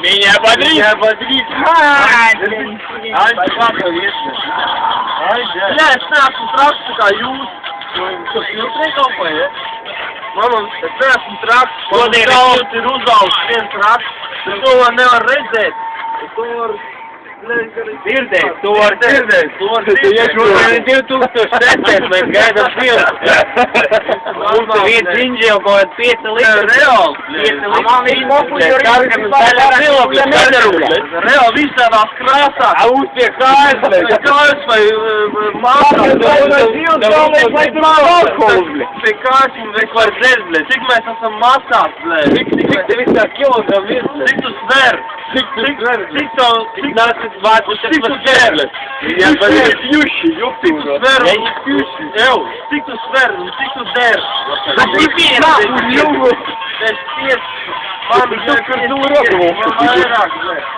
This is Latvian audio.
Меня бодрит! Меня бодрит! Ай, папа, вечно! Ай, да! Бля, es neesmu traks tā kā jūs! Jūs nekalpējat? Mamam, es neesmu traks! Godīgi, jūs ir uzvalsts viens traks! Tu to nevar redzēt! Tu var... Dzirdēt, tu var dzirdēt! Tu var dzirdēt! 2010 mēs gaidām filmu! Mums viens inži jau kaut 5 litri! Reāli! 5 litri! Reāli visādās krāsās! A uztiek kājas vai māsās! Pie kājas un vek var dzert, blē! Cik mēs esam masās, blē! Cik te visā kilogram ir? Cik tu sver? Cik tu sver? Ja pjuši, jupīgo! Cik tu sver? Cik tu der? Es 5! Man ir 5!